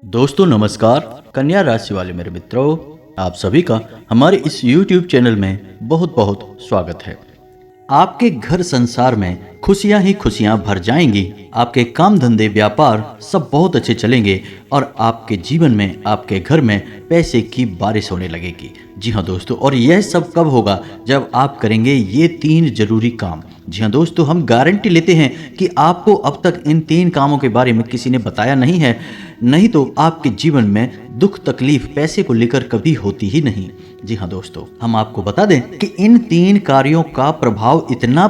दोस्तों नमस्कार। कन्या राशि वाले मेरे मित्रों, आप सभी का हमारे इस YouTube चैनल में बहुत बहुत स्वागत है। आपके घर संसार में खुशियां ही खुशियां भर जाएंगी। आपके काम धंधे व्यापार सब बहुत अच्छे चलेंगे और आपके जीवन में, आपके घर में पैसे की बारिश होने लगेगी। जी हाँ दोस्तों, और यह सब कब होगा? जब आप करेंगे ये 3 जरूरी काम। जी हाँ दोस्तों, हम गारंटी लेते हैं कि आपको अब तक इन 3 कामों के बारे में किसी ने बताया नहीं है, नहीं तो आपके जीवन में दुख तकलीफ पैसे को लेकर कभी होती ही नहीं। जी हाँ दोस्तों, हम आपको बता दें कि इन 3 कार्यों का प्रभाव इतना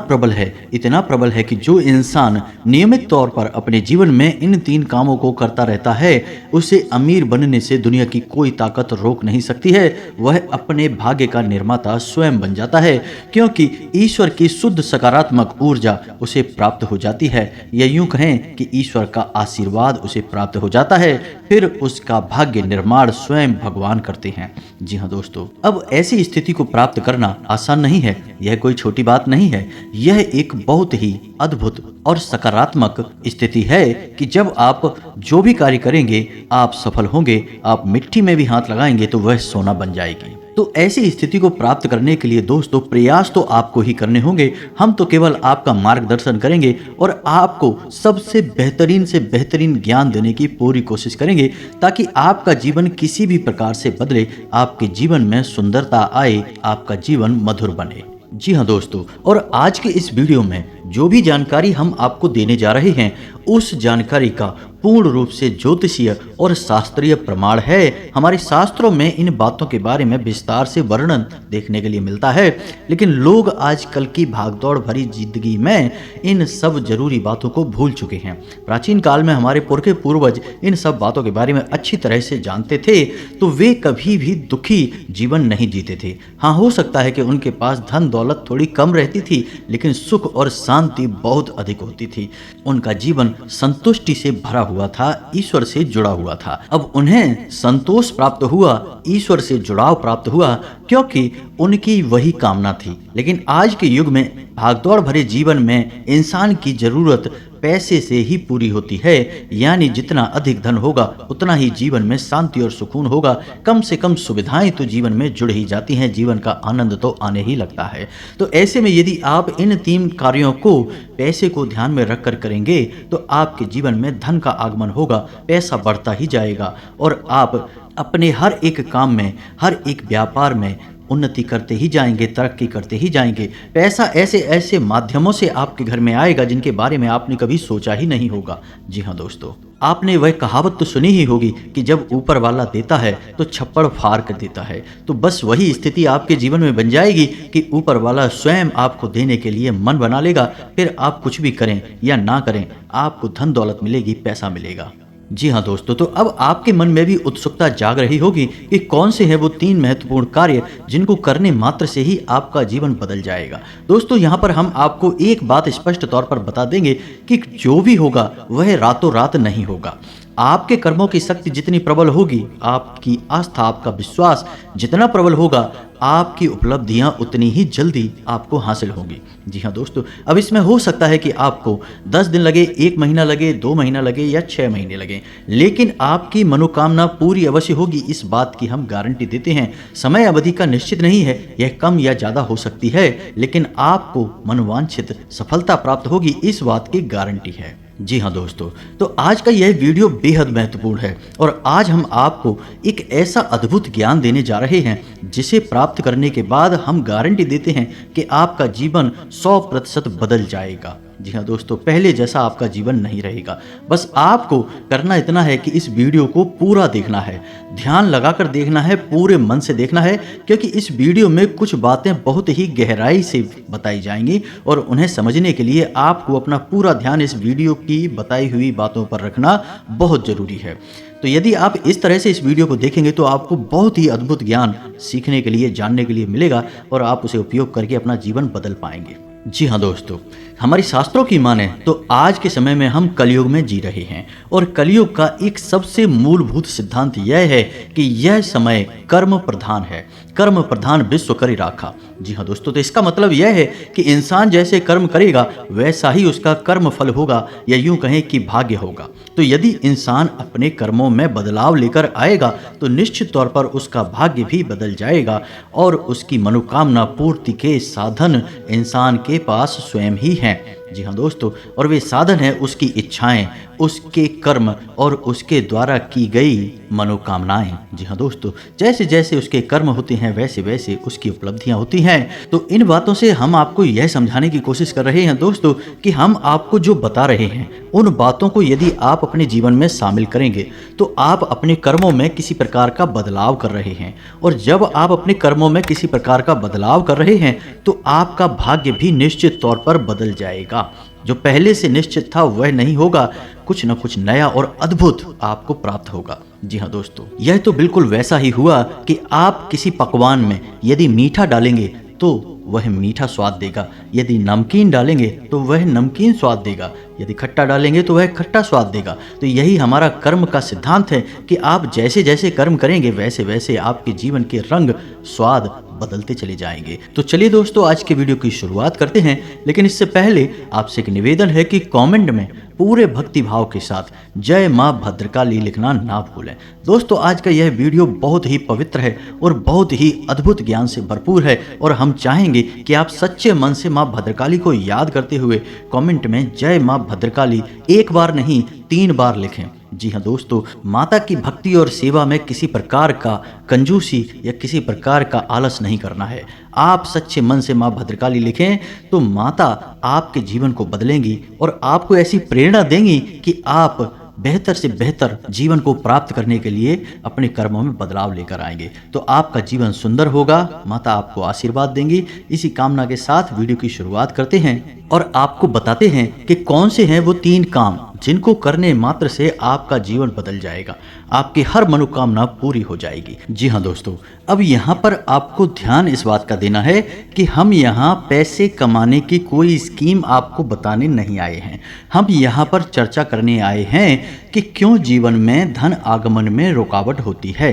प्रबल है कि जो इंसान नियमित तौर पर अपने जीवन में इन 3 कामों को करता रहता है, उसे अमीर बनने से दुनिया की कोई ताकत रोक नहीं सकती है। वह अपने भाग्य का निर्माता स्वयं बन जाता है, क्योंकि ईश्वर की शुद्ध सकारात्मक ऊर्जा उसे प्राप्त हो जाती है, या यूं कहें कि ईश्वर का आशीर्वाद उसे प्राप्त हो जाता है। फिर उसका भाग्य निर्माण स्वयं भगवान करते हैं। जी हाँ दोस्तों, अब ऐसी स्थिति को प्राप्त करना आसान नहीं है। यह कोई छोटी बात नहीं है। यह एक बहुत ही अद्भुत और सकारात्मक स्थिति है कि जब आप जो भी कार्य करेंगे आप सफल होंगे। आप मिट्टी में भी हाथ लगाएंगे तो वह सोना बन जाएगी। तो ऐसी स्थिति को प्राप्त करने के लिए दोस्तों प्रयास तो आपको ही करने होंगे। हम तो केवल आपका मार्गदर्शन करेंगे और आपको सबसे बेहतरीन से बेहतरीन ज्ञान देने की पूरी कोशिश करेंगे, ताकि आपका जीवन किसी भी प्रकार से बदले, आपके जीवन में सुंदरता आए, आपका जीवन मधुर बने। जी हाँ दोस्तों, और आज के इस वीडियो में जो भी जानकारी हम आपको देने जा रहे हैं, उस जानकारी का पूर्ण रूप से ज्योतिषीय और शास्त्रीय प्रमाण है। हमारे शास्त्रों में इन बातों के बारे में विस्तार से वर्णन देखने के लिए मिलता है, लेकिन लोग आजकल की भागदौड़ भरी जिंदगी में इन सब जरूरी बातों को भूल चुके हैं। प्राचीन काल में हमारे पुरखे पूर्वज इन सब बातों के बारे में अच्छी तरह से जानते थे, तो वे कभी भी दुखी जीवन नहीं जीते थे। हाँ, हो सकता है कि उनके पास धन दौलत थोड़ी कम रहती थी, लेकिन सुख और शांति बहुत अधिक होती थी। उनका जीवन संतुष्टि से भरा हुआ था, ईश्वर से जुड़ा हुआ था। अब उन्हें संतोष प्राप्त हुआ, ईश्वर से जुड़ाव प्राप्त हुआ, क्योंकि उनकी वही कामना थी। लेकिन आज के युग में भागदौड़ भरे जीवन में इंसान की जरूरत पैसे से ही पूरी होती है। यानी जितना अधिक धन होगा उतना ही जीवन में शांति और सुकून होगा। कम से कम सुविधाएं तो जीवन में जुड़ ही जाती हैं, जीवन का आनंद तो आने ही लगता है। तो ऐसे में यदि आप इन 3 कार्यों को पैसे को ध्यान में रखकर करेंगे तो आपके जीवन में धन का आगमन होगा, पैसा बढ़ता ही जाएगा और आप अपने हर एक काम में, हर एक व्यापार में उन्नति करते ही जाएंगे, तरक्की करते ही जाएंगे। पैसा ऐसे ऐसे माध्यमों से आपके घर में आएगा जिनके बारे में आपने कभी सोचा ही नहीं होगा। जी हाँ दोस्तों, आपने वह कहावत तो सुनी ही होगी कि जब ऊपर वाला देता है तो छप्पड़ फाड़ कर देता है। तो बस वही स्थिति आपके जीवन में बन जाएगी कि ऊपर वाला स्वयं आपको देने के लिए मन बना लेगा। फिर आप कुछ भी करें या ना करें, आपको धन दौलत मिलेगी, पैसा मिलेगा। जी हाँ दोस्तों, तो अब आपके मन में भी उत्सुकता जाग रही होगी कि कौन से हैं वो 3 महत्वपूर्ण कार्य जिनको करने मात्र से ही आपका जीवन बदल जाएगा। दोस्तों, यहाँ पर हम आपको एक बात स्पष्ट तौर पर बता देंगे कि जो भी होगा वह रातों रात नहीं होगा। आपके कर्मों की शक्ति जितनी प्रबल होगी, आपकी आस्था, आपका विश्वास जितना प्रबल होगा, आपकी उपलब्धियां उतनी ही जल्दी आपको हासिल होंगी। जी हाँ दोस्तों, अब इसमें हो सकता है कि आपको 10 दिन लगे, 1 महीना लगे, 2 महीना लगे या 6 महीने लगे, लेकिन आपकी मनोकामना पूरी अवश्य होगी। इस बात की हम गारंटी देते हैं। समय अवधि का निश्चित नहीं है, यह कम या ज्यादा हो सकती है, लेकिन आपको मनोवांछित सफलता प्राप्त होगी, इस बात की गारंटी है। जी हाँ दोस्तों, तो आज का यह वीडियो बेहद महत्वपूर्ण है और आज हम आपको एक ऐसा अद्भुत ज्ञान देने जा रहे हैं जिसे प्राप्त करने के बाद हम गारंटी देते हैं कि आपका जीवन 100% बदल जाएगा। जी हाँ दोस्तों, पहले जैसा आपका जीवन नहीं रहेगा। बस आपको करना इतना है कि इस वीडियो को पूरा देखना है, ध्यान लगाकर देखना है, पूरे मन से देखना है, क्योंकि इस वीडियो में कुछ बातें बहुत ही गहराई से बताई जाएंगी और उन्हें समझने के लिए आपको अपना पूरा ध्यान इस वीडियो की बताई हुई बातों पर रखना बहुत ज़रूरी है। तो यदि आप इस तरह से इस वीडियो को देखेंगे तो आपको बहुत ही अद्भुत ज्ञान सीखने के लिए, जानने के लिए मिलेगा और आप उसे उपयोग करके अपना जीवन बदल पाएंगे। जी हाँ दोस्तों, हमारी शास्त्रों की माने तो आज के समय में हम कलयुग में जी रहे हैं और कलयुग का एक सबसे मूलभूत सिद्धांत यह है कि यह समय कर्म प्रधान है। कर्म प्रधान विश्व करि राखा। जी हाँ दोस्तों, तो इसका मतलब यह है कि इंसान जैसे कर्म करेगा वैसा ही उसका कर्म फल होगा, या यूं कहें कि भाग्य होगा। तो यदि इंसान अपने कर्मों में बदलाव लेकर आएगा तो निश्चित तौर पर उसका भाग्य भी बदल जाएगा और उसकी मनोकामना पूर्ति के साधन इंसान के पास स्वयं ही हैं। जी हाँ दोस्तों, और वे साधन है उसकी इच्छाएं, उसके कर्म और उसके द्वारा की गई मनोकामनाएं। जी हाँ दोस्तों, जैसे जैसे उसके कर्म होते हैं वैसे वैसे उसकी उपलब्धियां होती हैं। तो इन बातों से हम आपको यह समझाने की कोशिश कर रहे हैं दोस्तों कि हम आपको जो बता रहे हैं उन बातों को यदि आप अपने जीवन में शामिल करेंगे तो आप अपने कर्मों में किसी प्रकार का बदलाव कर रहे हैं, और जब आप अपने कर्मों में किसी प्रकार का बदलाव कर रहे हैं तो आपका भाग्य भी निश्चित तौर पर बदल जाएगा। जो पहले से निश्चित था वह नहीं होगा, कुछ न कुछ नया और अद्भुत आपको प्राप्त होगा। जी हाँ दोस्तों, यह तो बिल्कुल वैसा ही हुआ कि आप किसी पकवान में यदि मीठा डालेंगे तो वह मीठा स्वाद देगा, यदि नमकीन डालेंगे तो वह नमकीन स्वाद देगा, यदि खट्टा डालेंगे तो वह खट्टा स्वाद देगा। तो यही हमारा कर्म का सिद्धांत है कि आप जैसे जैसे कर्म करेंगे वैसे वैसे आपके जीवन के रंग स्वाद बदलते चले जाएंगे। तो चलिए दोस्तों, आज के वीडियो की शुरुआत करते हैं, लेकिन इससे पहले आपसे एक निवेदन है कि कमेंट में पूरे भक्ति भाव के साथ जय मां भद्रकाली लिखना ना भूलें। दोस्तों, आज का यह वीडियो बहुत ही पवित्र है और बहुत ही अद्भुत ज्ञान से भरपूर है, और हम चाहेंगे कि आप सच्चे मन से मां भद्रकाली को याद करते हुए कमेंट में जय मां भद्रकाली एक बार नहीं 3 बार लिखें। जी हाँ दोस्तों, माता की भक्ति और सेवा में किसी प्रकार का कंजूसी या किसी प्रकार का आलस नहीं करना है। आप सच्चे मन से माँ भद्रकाली लिखें तो माता आपके जीवन को बदलेंगी और आपको ऐसी प्रेरणा देंगी कि आप बेहतर से बेहतर जीवन को प्राप्त करने के लिए अपने कर्मों में बदलाव लेकर आएंगे। तो आपका जीवन सुंदर होगा, माता आपको आशीर्वाद देंगी। इसी कामना के साथ वीडियो की शुरुआत करते हैं और आपको बताते हैं कि कौन से हैं वो 3 काम जिनको करने मात्र से आपका जीवन बदल जाएगा, आपकी हर मनोकामना पूरी हो जाएगी। जी हाँ दोस्तों, अब यहाँ पर आपको ध्यान इस बात का देना है कि हम यहाँ पैसे कमाने की कोई स्कीम आपको बताने नहीं आए हैं। हम यहाँ पर चर्चा करने आए हैं कि क्यों जीवन में धन आगमन में रुकावट होती है।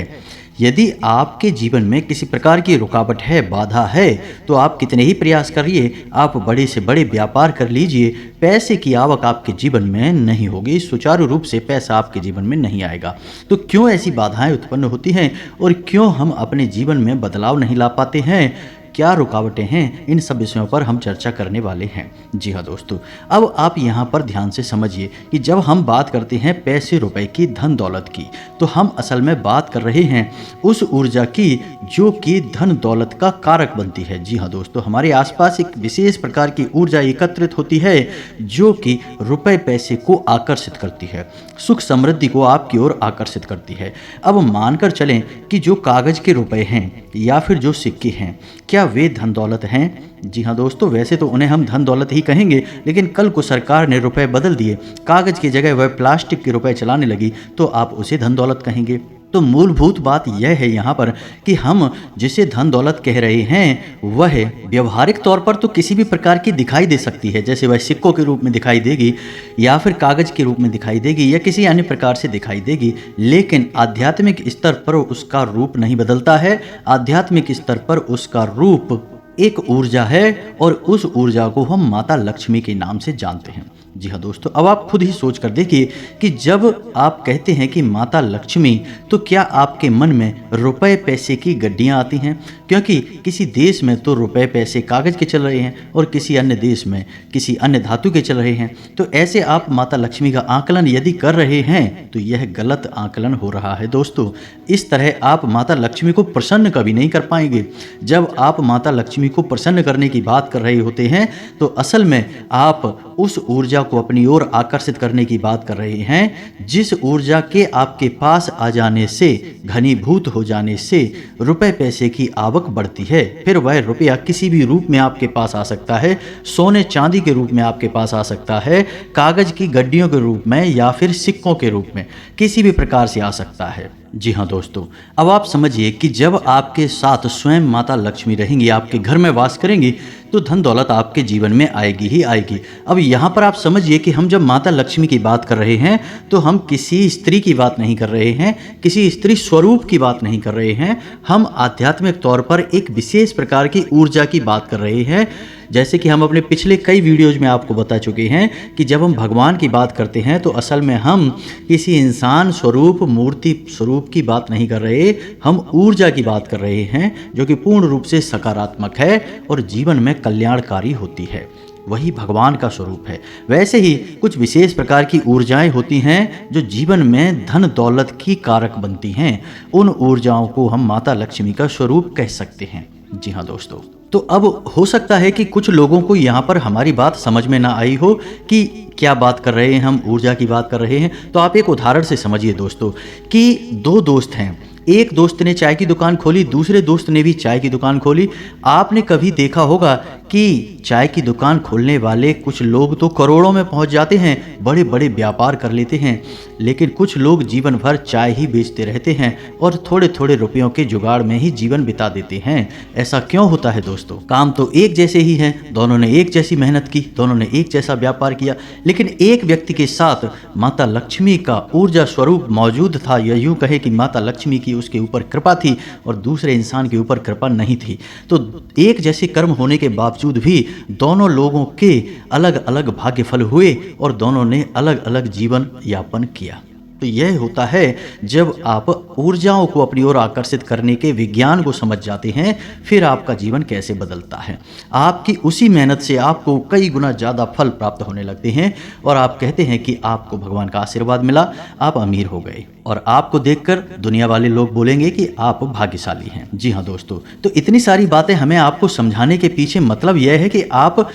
यदि आपके जीवन में किसी प्रकार की रुकावट है, बाधा है, तो आप कितने ही प्रयास करिए, आप बड़े से बड़े व्यापार कर लीजिए, पैसे की आवक आपके जीवन में नहीं होगी, सुचारू रूप से पैसा आपके जीवन में नहीं आएगा। तो क्यों ऐसी बाधाएं उत्पन्न होती हैं और क्यों हम अपने जीवन में बदलाव नहीं ला पाते हैं, क्या रुकावटें हैं, इन सब विषयों पर हम चर्चा करने वाले हैं। जी हाँ दोस्तों, अब आप यहाँ पर ध्यान से समझिए कि जब हम बात करते हैं पैसे रुपए की, धन दौलत की, तो हम असल में बात कर रहे हैं उस ऊर्जा की जो कि धन दौलत का कारक बनती है। जी हाँ दोस्तों, हमारे आसपास एक विशेष प्रकार की ऊर्जा एकत्रित होती है जो कि रुपए पैसे को आकर्षित करती है, सुख समृद्धि को आपकी ओर आकर्षित करती है। अब मानकर चलें कि जो कागज के रुपए हैं या फिर जो सिक्के हैं, क्या वे धन दौलत हैं? जी हाँ दोस्तों, वैसे तो उन्हें हम धन दौलत ही कहेंगे, लेकिन कल को सरकार ने रुपए बदल दिए, कागज की जगह वह प्लास्टिक के रुपए चलाने लगी, तो आप उसे धन दौलत कहेंगे। तो मूलभूत बात यह है यहाँ पर कि हम जिसे धन दौलत कह रहे हैं वह व्यवहारिक तौर पर तो किसी भी प्रकार की दिखाई दे सकती है, जैसे वह सिक्कों के रूप में दिखाई देगी या फिर कागज के रूप में दिखाई देगी या किसी अन्य प्रकार से दिखाई देगी, लेकिन आध्यात्मिक स्तर पर उसका रूप नहीं बदलता है। आध्यात्मिक स्तर पर उसका रूप एक ऊर्जा है और उस ऊर्जा को हम माता लक्ष्मी के नाम से जानते हैं। जी हाँ दोस्तों, अब आप खुद ही सोच कर देखिए कि जब आप कहते हैं कि माता लक्ष्मी, तो क्या आपके मन में रुपए पैसे की गड्डियाँ आती हैं? क्योंकि किसी देश में तो रुपए पैसे कागज के चल रहे हैं और किसी अन्य देश में किसी अन्य धातु के चल रहे हैं। तो ऐसे आप माता लक्ष्मी का आकलन यदि कर रहे हैं तो यह गलत आकलन हो रहा है दोस्तों। इस तरह आप माता लक्ष्मी को प्रसन्न कभी नहीं कर पाएंगे। जब आप माता लक्ष्मी को प्रसन्न करने की बात कर रहे होते हैं तो असल में आप उस ऊर्जा को अपनी ओर आकर्षित करने की बात कर रहे हैं, जिस ऊर्जा के आपके पास आ जाने से, घनीभूत हो जाने से रुपए पैसे की आवक बढ़ती है। फिर वह रुपया किसी भी रूप में आपके पास आ सकता है, सोने चांदी के रूप में आपके पास आ सकता है, कागज की गड्डियों के रूप में या फिर सिक्कों के रूप में, किसी भी प्रकार से आ सकता है। जी हाँ दोस्तों, अब आप समझिए कि जब आपके साथ स्वयं माता लक्ष्मी रहेंगी, आपके घर में वास करेंगी, तो धन दौलत आपके जीवन में आएगी ही आएगी। अब यहाँ पर आप समझिए कि हम जब माता लक्ष्मी की बात कर रहे हैं तो हम किसी स्त्री की बात नहीं कर रहे हैं, किसी स्त्री स्वरूप की बात नहीं कर रहे हैं, हम आध्यात्मिक तौर पर एक विशेष प्रकार की ऊर्जा की बात कर रहे हैं। जैसे कि हम अपने पिछले कई वीडियोज में आपको बता चुके हैं कि जब हम भगवान की बात करते हैं तो असल में हम किसी इंसान स्वरूप, मूर्ति स्वरूप की बात नहीं कर रहे, हम ऊर्जा की बात कर रहे हैं जो कि पूर्ण रूप से सकारात्मक है और जीवन में कल्याणकारी होती है। वही भगवान का स्वरूप है। वैसे ही कुछ विशेष प्रकार की ऊर्जाएं होती हैं जो जीवन में धन दौलत की कारक बनती हैं। उन ऊर्जाओं को हम माता लक्ष्मी का स्वरूप कह सकते हैं। जी हाँ दोस्तों, तो अब हो सकता है कि कुछ लोगों को यहाँ पर हमारी बात समझ में ना आई हो कि क्या बात कर रहे हैं, हम ऊर्जा की बात कर रहे हैं। तो आप एक उदाहरण से समझिए दोस्तों कि दो दोस्त हैं, एक दोस्त ने चाय की दुकान खोली, दूसरे दोस्त ने भी चाय की दुकान खोली। आपने कभी देखा होगा कि चाय की दुकान खोलने वाले कुछ लोग तो करोड़ों में पहुंच जाते हैं, बड़े बड़े व्यापार कर लेते हैं, लेकिन कुछ लोग जीवन भर चाय ही बेचते रहते हैं और थोड़े थोड़े रुपयों के जुगाड़ में ही जीवन बिता देते हैं। ऐसा क्यों होता है दोस्तों? काम तो एक जैसे ही हैं, दोनों ने एक जैसी मेहनत की, दोनों ने एक जैसा व्यापार किया, लेकिन एक व्यक्ति के साथ माता लक्ष्मी का ऊर्जा स्वरूप मौजूद था, या यूँ कहे कि माता लक्ष्मी की उसके ऊपर कृपा थी और दूसरे इंसान के ऊपर कृपा नहीं थी। तो एक जैसे कर्म होने के बावजूद भी दोनों लोगों के अलग अलग भाग्यफल हुए और दोनों ने अलग अलग जीवन यापन किया। तो यह होता है जब आप ऊर्जाओं को अपनी ओर आकर्षित करने के विज्ञान को समझ जाते हैं, फिर आपका जीवन कैसे बदलता है। आपकी उसी मेहनत से आपको कई गुना ज़्यादा फल प्राप्त होने लगते हैं और आप कहते हैं कि आपको भगवान का आशीर्वाद मिला, आप अमीर हो गए और आपको देखकर दुनिया वाले लोग बोलेंगे कि आप भाग्यशाली हैं। जी हाँ दोस्तों, तो इतनी सारी बातें हमें आपको समझाने के पीछे मतलब यह है कि आप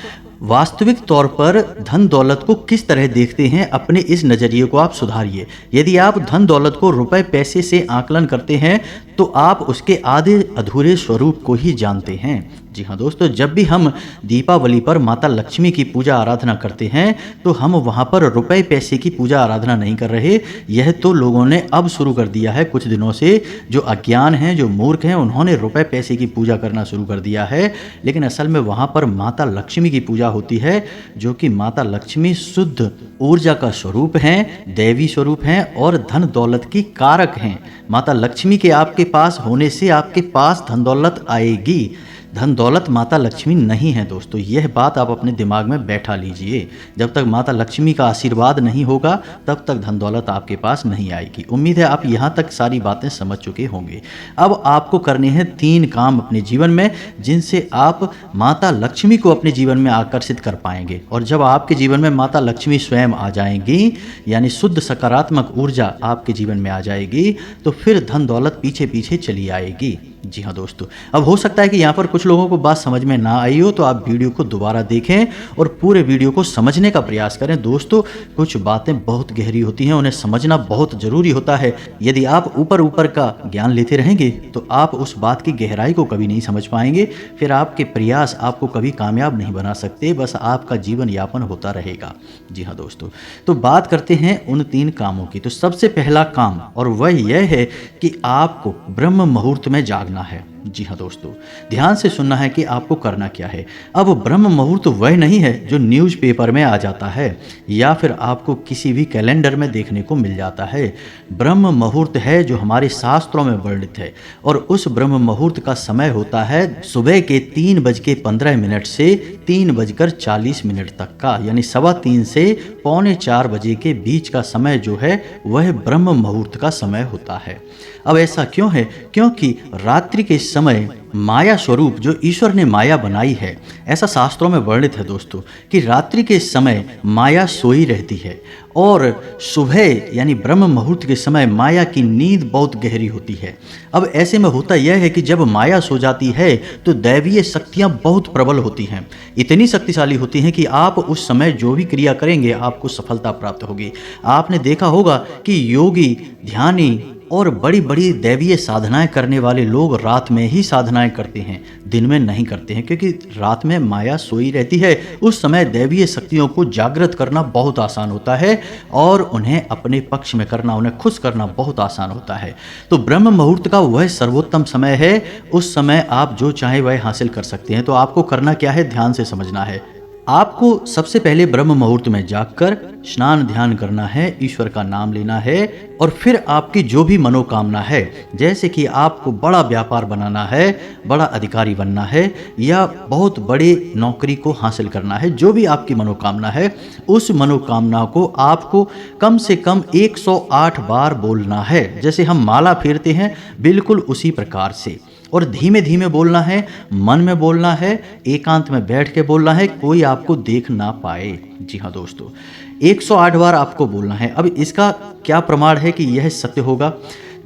वास्तविक तौर पर धन दौलत को किस तरह देखते हैं, अपने इस नज़रिए को आप सुधारिए। यदि आप धन दौलत को रुपए पैसे से आकलन करते हैं तो आप उसके आधे अधूरे स्वरूप को ही जानते हैं। जी हाँ दोस्तों, जब भी हम दीपावली पर माता लक्ष्मी की पूजा आराधना करते हैं तो हम वहाँ पर रुपए पैसे की पूजा आराधना नहीं कर रहे। यह तो लोगों ने अब शुरू कर दिया है कुछ दिनों से। जो अज्ञान हैं, जो मूर्ख हैं, उन्होंने रुपए पैसे की पूजा करना शुरू कर दिया है, लेकिन असल में वहाँ पर माता लक्ष्मी की पूजा होती है, जो कि माता लक्ष्मी शुद्ध ऊर्जा का स्वरूप हैं, दैवी स्वरूप हैं और धन दौलत की कारक हैं। माता लक्ष्मी के आपके पास होने से आपके पास धन दौलत आएगी। धन दौलत माता लक्ष्मी नहीं है दोस्तों, यह बात आप अपने दिमाग में बैठा लीजिए। जब तक माता लक्ष्मी का आशीर्वाद नहीं होगा तब तक धन दौलत आपके पास नहीं आएगी। उम्मीद है आप यहाँ तक सारी बातें समझ चुके होंगे। अब आपको करने हैं 3 काम अपने जीवन में जिनसे आप माता लक्ष्मी को अपने जीवन में आकर्षित कर पाएंगे। और जब आपके जीवन में माता लक्ष्मी स्वयं आ जाएंगी, यानी शुद्ध सकारात्मक ऊर्जा आपके जीवन में आ जाएगी, तो फिर धन दौलत पीछे पीछे चली आएगी। जी हाँ दोस्तों, अब हो सकता है कि यहाँ पर कुछ लोगों को बात समझ में ना आई हो, तो आप वीडियो को दोबारा देखें और पूरे वीडियो को समझने का प्रयास करें। दोस्तों, कुछ बातें बहुत गहरी होती हैं, उन्हें समझना बहुत ज़रूरी होता है। यदि आप ऊपर ऊपर का ज्ञान लेते रहेंगे तो आप उस बात की गहराई को कभी नहीं समझ पाएंगे। फिर आपके प्रयास आपको कभी कामयाब नहीं बना सकते, बस आपका जीवन यापन होता रहेगा। जी हाँ दोस्तों, तो बात करते हैं उन 3 कामों की। तो सबसे पहला काम, और वह यह है कि आपको ब्रह्म मुहूर्त में जागना है। जी हाँ दोस्तों, ध्यान से सुनना है कि आपको करना क्या है। अब ब्रह्म मुहूर्त वह नहीं है जो न्यूज़पेपर में आ जाता है या फिर आपको किसी भी कैलेंडर में देखने को मिल जाता है। ब्रह्म मुहूर्त है जो हमारे शास्त्रों में वर्णित है और उस ब्रह्म मुहूर्त का समय होता है सुबह के 3:15 से 3:40 तक का, यानी 3:15 से 3:45 बजे के बीच का समय जो है वह ब्रह्म मुहूर्त का समय होता है। अब ऐसा क्यों है? क्योंकि रात्रि के समय माया स्वरूप जो ईश्वर ने माया बनाई है, ऐसा शास्त्रों में वर्णित है दोस्तों कि रात्रि के समय माया सोई रहती है और सुबह यानी ब्रह्म मुहूर्त के समय माया की नींद बहुत गहरी होती है। अब ऐसे में होता यह है कि जब माया सो जाती है तो दैवीय शक्तियाँ बहुत प्रबल होती हैं, इतनी शक्तिशाली होती हैं कि आप उस समय जो भी क्रिया करेंगे आपको सफलता प्राप्त होगी। आपने देखा होगा कि योगी, ध्यानी, और बड़ी बड़ी दैवीय साधनाएं करने वाले लोग रात में ही साधनाएं करते हैं, दिन में नहीं करते हैं, क्योंकि रात में माया सोई रहती है। उस समय दैवीय शक्तियों को जागृत करना बहुत आसान होता है और उन्हें अपने पक्ष में करना, उन्हें खुश करना बहुत आसान होता है। तो ब्रह्म मुहूर्त का वह सर्वोत्तम समय है। उस समय आप जो चाहे वह हासिल कर सकते हैं। तो आपको करना क्या है, ध्यान से समझना है। आपको सबसे पहले ब्रह्म मुहूर्त में जागकर स्नान ध्यान करना है, ईश्वर का नाम लेना है और फिर आपकी जो भी मनोकामना है, जैसे कि आपको बड़ा व्यापार बनाना है, बड़ा अधिकारी बनना है या बहुत बड़ी नौकरी को हासिल करना है, जो भी आपकी मनोकामना है, उस मनोकामना को आपको कम से कम 108 बार बोलना है। जैसे हम माला फेरते हैं, बिल्कुल उसी प्रकार से। और धीमे धीमे बोलना है, मन में बोलना है, एकांत में बैठ के बोलना है, कोई आपको देख ना पाए। जी हाँ दोस्तों, 108 बार आपको बोलना है। अब इसका क्या प्रमाण है कि यह सत्य होगा?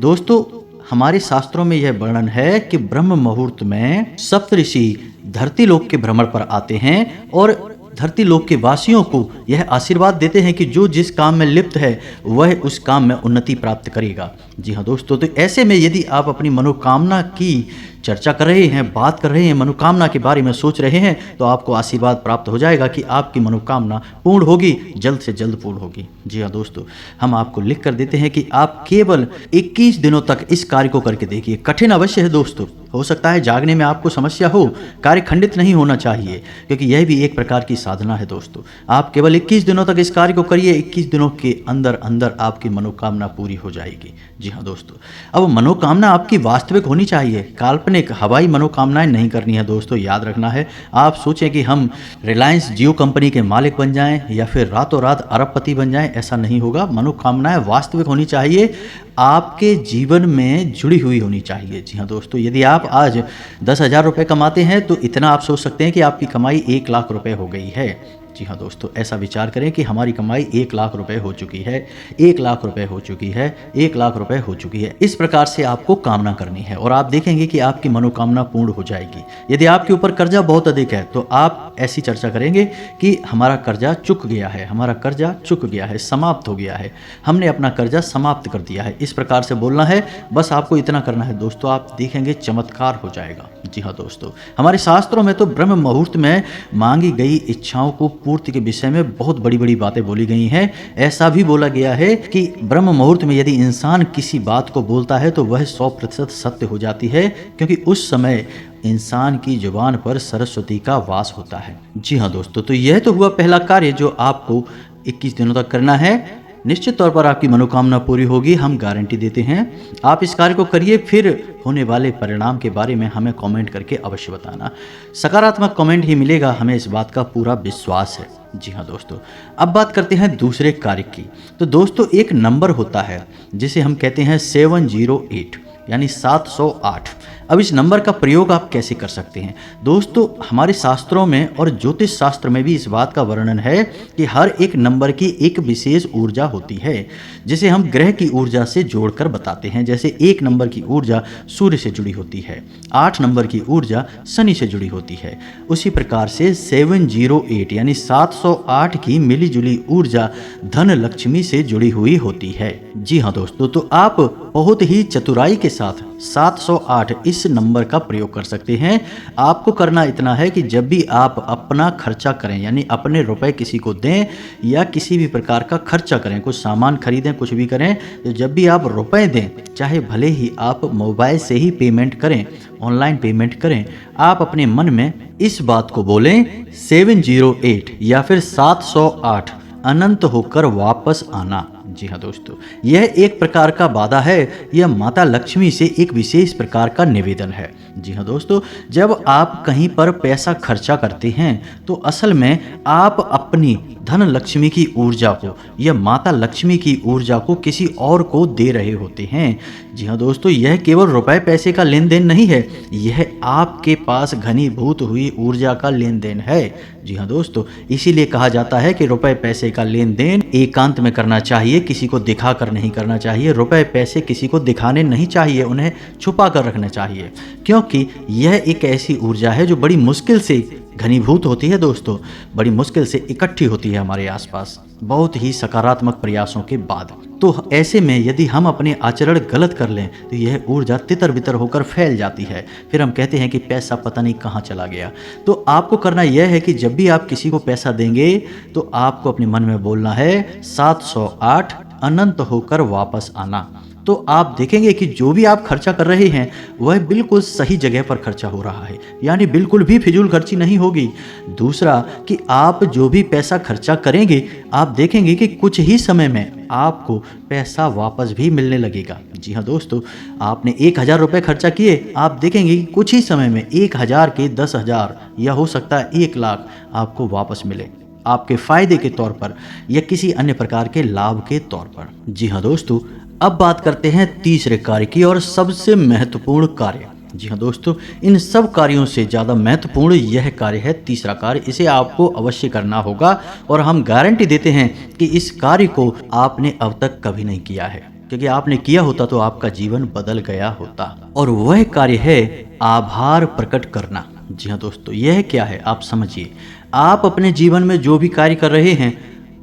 दोस्तों, हमारे शास्त्रों में यह वर्णन है कि ब्रह्म मुहूर्त में सप्तऋषि धरती लोक के भ्रमण पर आते हैं और धरती लोक के वासियों को यह आशीर्वाद देते हैं कि जो जिस काम में लिप्त है वह उस काम में उन्नति प्राप्त करेगा। जी हाँ दोस्तों, तो ऐसे में यदि आप अपनी मनोकामना की चर्चा कर रहे हैं, बात कर रहे हैं, मनोकामना के बारे में सोच रहे हैं, तो आपको आशीर्वाद प्राप्त हो जाएगा कि आपकी मनोकामना पूर्ण होगी, जल्द से जल्द पूर्ण होगी। जी हाँ दोस्तों, हम आपको लिख कर देते हैं कि आप केवल 21 दिनों तक इस कार्य को करके देखिए। कठिन अवश्य है दोस्तों, हो सकता है जागने में आपको समस्या हो, कार्य खंडित नहीं होना चाहिए, क्योंकि यह भी एक प्रकार की साधना है दोस्तों। आप केवल 21 दिनों तक इस कार्य को करिए, 21 दिनों के अंदर अंदर आपकी मनोकामना पूरी हो जाएगी। जी हाँ दोस्तों, अब मनोकामना आपकी वास्तविक होनी चाहिए, काल्पनिक हवाई मनोकामनाएं नहीं करनी है दोस्तों। याद रखना है, आप सोचें कि हम रिलायंस जियो कंपनी के मालिक बन जाएं या फिर रातों रात अरबपति बन जाएं, ऐसा नहीं होगा। मनोकामनाएं वास्तविक होनी चाहिए, आपके जीवन में जुड़ी हुई होनी चाहिए। जी हाँ दोस्तों, यदि आप आज 10,000 रुपये कमाते हैं तो इतना आप सोच सकते हैं कि आपकी कमाई 1 लाख रुपए हो गई है। जी हाँ दोस्तों, ऐसा विचार करें कि हमारी कमाई 1 लाख रुपए हो चुकी है, 1 लाख रुपए हो चुकी है, 1 लाख रुपए हो चुकी है। इस प्रकार से आपको कामना करनी है और आप देखेंगे कि आपकी मनोकामना पूर्ण हो जाएगी। यदि आपके ऊपर कर्जा बहुत अधिक है तो आप ऐसी चर्चा करेंगे कि हमारा कर्जा चुक गया है, हमारा कर्जा चुक गया है, समाप्त हो गया है, हमने अपना कर्जा समाप्त कर दिया है। इस प्रकार से बोलना है, बस आपको इतना करना है दोस्तों, आप देखेंगे चमत्कार हो जाएगा। जी हाँ दोस्तों, हमारे शास्त्रों में तो ब्रह्म मुहूर्त में मांगी गई इच्छाओं को पूर्ति के विषय में बहुत बड़ी बड़ी बातें बोली गई हैं। ऐसा भी बोला गया है कि ब्रह्म मुहूर्त में यदि इंसान किसी बात को बोलता है तो वह 100% सत्य हो जाती है, क्योंकि उस समय इंसान की जुबान पर सरस्वती का वास होता है। जी हाँ दोस्तों, तो यह तो हुआ पहला कार्य जो आपको 21 दिनों तक करना है। निश्चित तौर पर आपकी मनोकामना पूरी होगी, हम गारंटी देते हैं। आप इस कार्य को करिए, फिर होने वाले परिणाम के बारे में हमें कमेंट करके अवश्य बताना। सकारात्मक कमेंट ही मिलेगा, हमें इस बात का पूरा विश्वास है। जी हाँ दोस्तों, अब बात करते हैं दूसरे कार्य की। तो दोस्तों, एक नंबर होता है जिसे हम कहते हैं 708 यानी 708। अब इस नंबर का प्रयोग आप कैसे कर सकते हैं दोस्तों? हमारे शास्त्रों में और ज्योतिष शास्त्र में भी इस बात का वर्णन है कि हर एक नंबर की एक विशेष ऊर्जा होती है, जिसे हम ग्रह की ऊर्जा से जोड़कर बताते हैं। जैसे 1 नंबर की ऊर्जा सूर्य से जुड़ी होती है, 8 नंबर की ऊर्जा शनि से जुड़ी होती है। उसी प्रकार से 708 यानी 708 की मिलीजुली ऊर्जा धन लक्ष्मी से जुड़ी हुई होती है। जी हाँ दोस्तों, तो आप बहुत ही चतुराई के साथ 708 इस नंबर का प्रयोग कर सकते हैं। आपको करना इतना है कि जब भी आप अपना खर्चा करें, यानी अपने रुपए किसी को दें या किसी भी प्रकार का खर्चा करें, कुछ सामान खरीदें, कुछ भी करें, तो जब भी आप रुपए दें, चाहे भले ही आप मोबाइल से ही पेमेंट करें, ऑनलाइन पेमेंट करें, आप अपने मन में इस बात को बोलें 708 या फिर 708 अनंत होकर वापस आना। जी हाँ दोस्तों, यह एक प्रकार का वादा है, यह माता लक्ष्मी से एक विशेष प्रकार का निवेदन है। जी हाँ दोस्तों, जब आप कहीं पर पैसा खर्चा करते हैं तो असल में आप अपनी धन लक्ष्मी की ऊर्जा को या माता लक्ष्मी की ऊर्जा को किसी और को दे रहे होते हैं। जी हाँ दोस्तों, यह केवल रुपए पैसे का लेन देन नहीं है, यह आपके पास घनीभूत हुई ऊर्जा का लेन देन है। जी हाँ दोस्तों, इसीलिए कहा जाता है कि रुपए पैसे का लेन देन एकांत में करना चाहिए, किसी को दिखा कर नहीं करना चाहिए। रुपए पैसे किसी को दिखाने नहीं चाहिए, उन्हें छुपा कर रखना चाहिए, क्योंकि यह एक ऐसी ऊर्जा है जो बड़ी मुश्किल से घनीभूत होती है दोस्तों, बड़ी मुश्किल से इकट्ठी होती है हमारे आसपास। बहुत ही सकारात्मक प्रयासों के बाद। तो ऐसे में यदि हम अपने आचरण गलत कर लें तो यह ऊर्जा तितर बितर होकर फैल जाती है। फिर हम कहते हैं कि पैसा पता नहीं कहाँ चला गया। तो आपको करना यह है कि जब भी आप किसी को पैसा देंगे तो आपको अपने मन में बोलना है 708 अनंत होकर वापस आना। तो आप देखेंगे कि जो भी आप खर्चा कर रहे हैं वह बिल्कुल सही जगह पर खर्चा हो रहा है, यानी बिल्कुल भी फिजूल खर्ची नहीं होगी। दूसरा कि आप जो भी पैसा खर्चा करेंगे आप देखेंगे कि कुछ ही समय में आपको पैसा वापस भी मिलने लगेगा। जी हाँ दोस्तों, आपने 1000 रुपये खर्चा किए, आप देखेंगे कि कुछ ही समय में 1000 के 10,000 या हो सकता है 1 लाख आपको वापस मिले, आपके फायदे के तौर पर या किसी अन्य प्रकार के लाभ के तौर पर। जी हाँ दोस्तों, अब बात करते हैं तीसरे कार्य की और सबसे महत्वपूर्ण कार्य। जी हाँ दोस्तों, इन सब कार्यों से ज़्यादा महत्वपूर्ण यह कार्य है तीसरा कार्य। इसे आपको अवश्य करना होगा और हम गारंटी देते हैं कि इस कार्य को आपने अब तक कभी नहीं किया है, क्योंकि आपने किया होता तो आपका जीवन बदल गया होता। और वह कार्य है आभार प्रकट करना। जी हाँ दोस्तों, यह क्या है आप समझिए। आप अपने जीवन में जो भी कार्य कर रहे हैं,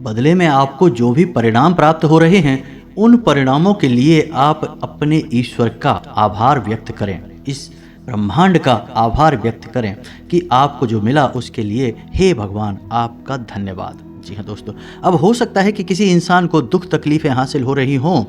बदले में आपको जो भी परिणाम प्राप्त हो रहे हैं, उन परिणामों के लिए आप अपने ईश्वर का आभार व्यक्त करें, इस ब्रह्मांड का आभार व्यक्त करें कि आपको जो मिला उसके लिए हे भगवान आपका धन्यवाद। जी हाँ दोस्तों, अब हो सकता है कि किसी इंसान को दुख तकलीफें हासिल हो रही हों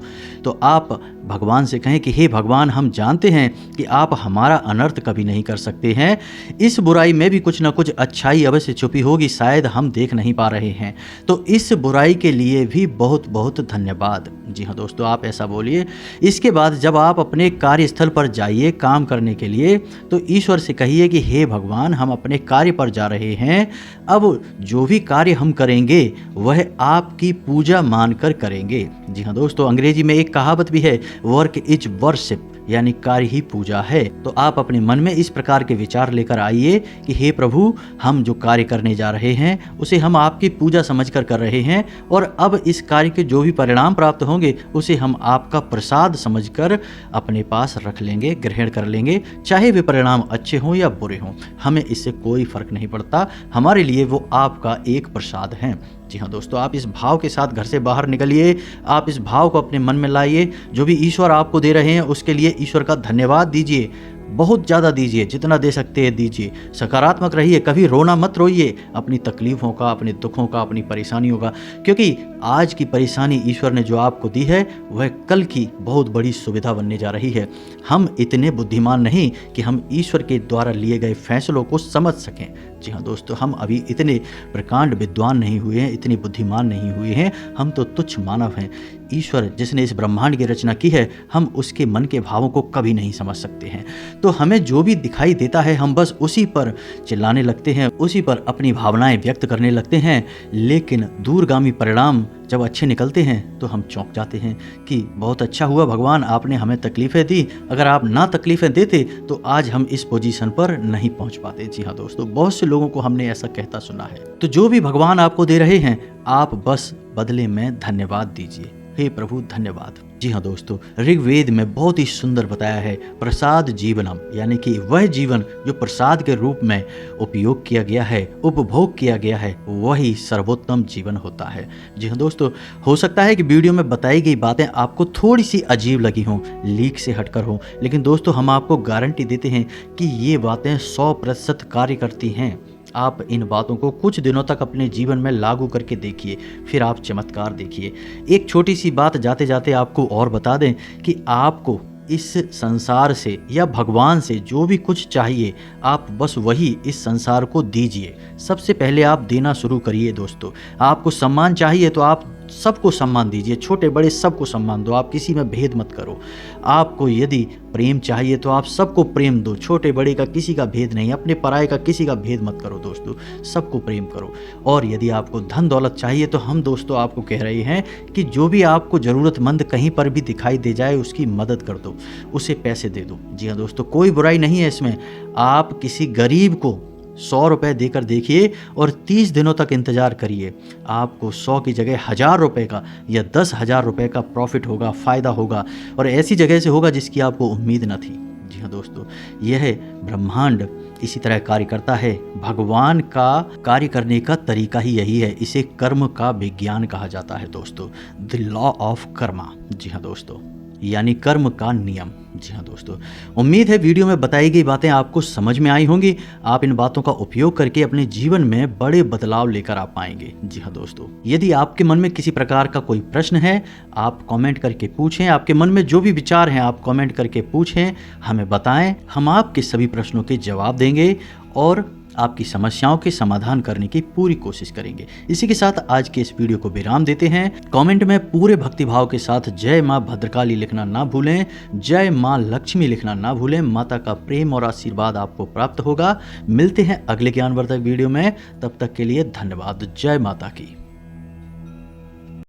तो आप भगवान से कहें कि हे भगवान, हम जानते हैं कि आप हमारा अनर्थ कभी नहीं कर सकते हैं, इस बुराई में भी कुछ ना कुछ अच्छाई अवश्य छुपी होगी, शायद हम देख नहीं पा रहे हैं, तो इस बुराई के लिए भी बहुत बहुत धन्यवाद। जी हाँ दोस्तों, आप ऐसा बोलिए। इसके बाद जब आप अपने कार्यस्थल पर जाइए काम करने के लिए तो ईश्वर से कहिए कि हे भगवान, हम अपने कार्य पर जा रहे हैं, अब जो भी कार्य हम करेंगे वह आपकी पूजा मानकर करेंगे। जी हाँ दोस्तों, अंग्रेजी में एक कहावत भी है, वर्क इज वर्शिप, यानी कार्य ही पूजा है। तो आप अपने मन में इस प्रकार के विचार लेकर आइए कि हे प्रभु, हम जो कार्य करने जा रहे हैं उसे हम आपकी पूजा समझकर कर रहे हैं और अब इस कार्य के जो भी परिणाम प्राप्त होंगे उसे हम आपका प्रसाद समझकर अपने पास रख लेंगे, ग्रहण कर लेंगे, चाहे वे परिणाम अच्छे हों या बुरे हों, हमें इससे कोई फर्क नहीं पड़ता, हमारे लिए वो आपका एक प्रसाद है। जी हाँ दोस्तों, आप इस भाव के साथ घर से बाहर निकलिए, आप इस भाव को अपने मन में लाइए, जो भी ईश्वर आपको दे रहे हैं उसके लिए ईश्वर का धन्यवाद दीजिए, बहुत ज़्यादा दीजिए, जितना दे सकते हैं दीजिए, सकारात्मक रहिए, कभी रोना मत रोइए अपनी तकलीफ़ों का, अपने दुखों का, अपनी परेशानियों का, क्योंकि आज की परेशानी ईश्वर ने जो आपको दी है वह कल की बहुत बड़ी सुविधा बनने जा रही है। हम इतने बुद्धिमान नहीं कि हम ईश्वर के द्वारा लिए गए फैसलों को समझ सकें। जी हाँ दोस्तों, हम अभी इतने प्रकांड विद्वान नहीं हुए हैं, इतने बुद्धिमान नहीं हुए हैं, हम तो तुच्छ मानव हैं। ईश्वर जिसने इस ब्रह्मांड की रचना की है, हम उसके मन के भावों को कभी नहीं समझ सकते हैं। तो हमें जो भी दिखाई देता है हम बस उसी पर चिल्लाने लगते हैं, उसी पर अपनी भावनाएं व्यक्त करने लगते हैं, लेकिन दूरगामी परिणाम जब अच्छे निकलते हैं तो हम चौंक जाते हैं कि बहुत अच्छा हुआ भगवान, आपने हमें तकलीफ़ें दी, अगर आप ना तकलीफ़ें देते तो आज हम इस पोजीशन पर नहीं पहुंच पाते। जी हाँ दोस्तों, बहुत से लोगों को हमने ऐसा कहता सुना है। तो जो भी भगवान आपको दे रहे हैं आप बस बदले में धन्यवाद दीजिए, हे प्रभु धन्यवाद। जी हाँ दोस्तों, ऋग्वेद में बहुत ही सुंदर बताया है, प्रसाद जीवनम, यानी कि वह जीवन जो प्रसाद के रूप में उपयोग किया गया है, उपभोग किया गया है, वही सर्वोत्तम जीवन होता है। जी हाँ दोस्तों, हो सकता है कि वीडियो में बताई गई बातें आपको थोड़ी सी अजीब लगी हों, लीक से हटकर हों, लेकिन दोस्तों हम आपको गारंटी देते हैं कि ये बातें 100% कार्य करती हैं। आप इन बातों को कुछ दिनों तक अपने जीवन में लागू करके देखिए, फिर आप चमत्कार देखिए। एक छोटी सी बात जाते जाते आपको और बता दें कि आपको इस संसार से या भगवान से जो भी कुछ चाहिए आप बस वही इस संसार को दीजिए। सबसे पहले आप देना शुरू करिए दोस्तों। आपको सम्मान चाहिए तो आप सबको सम्मान दीजिए, छोटे बड़े सबको सम्मान दो, आप किसी में भेद मत करो। आपको यदि प्रेम चाहिए तो आप सबको प्रेम दो, छोटे बड़े का किसी का भेद नहीं, अपने पराये का किसी का भेद मत करो दोस्तों, सबको प्रेम करो। और यदि आपको धन दौलत चाहिए तो हम दोस्तों आपको कह रहे हैं कि जो भी आपको ज़रूरतमंद कहीं पर भी दिखाई दे जाए उसकी मदद कर दो, उसे पैसे दे दो। जी हाँ दोस्तों, कोई बुराई नहीं है इसमें। आप किसी गरीब को 100 रुपये देकर देखिए और 30 दिनों तक इंतज़ार करिए, आपको 100 की जगह 1000 रुपये का या 10,000 रुपये का प्रॉफिट होगा, फ़ायदा होगा, और ऐसी जगह से होगा जिसकी आपको उम्मीद न थी। जी हाँ दोस्तों, यह ब्रह्मांड इसी तरह कार्य करता है। भगवान का कार्य करने का तरीका ही यही है। इसे कर्म का विज्ञान कहा जाता है दोस्तों, द लॉ ऑफ कर्मा। जी हाँ दोस्तों, यानी कर्म का नियम। जी हाँ दोस्तों, उम्मीद है वीडियो में बताई गई बातें आपको समझ में आई होंगी। आप इन बातों का उपयोग करके अपने जीवन में बड़े बदलाव लेकर आ पाएंगे। जी हाँ दोस्तों, यदि आपके मन में किसी प्रकार का कोई प्रश्न है, आप कमेंट करके पूछें। आपके मन में जो भी विचार हैं, आप कमेंट करके पूछें, हमें बताएं। हम आपके सभी प्रश्नों के जवाब देंगे और आपकी समस्याओं के समाधान करने की पूरी कोशिश करेंगे। इसी के साथ आज के इस वीडियो को विराम देते हैं। कमेंट में पूरे भक्तिभाव के साथ जय मां भद्रकाली लिखना ना भूलें, जय मां लक्ष्मी लिखना ना भूलें। माता का प्रेम और आशीर्वाद आपको प्राप्त होगा। मिलते हैं अगले ज्ञानवर्धक वीडियो में, तब तक के लिए धन्यवाद। जय माता की।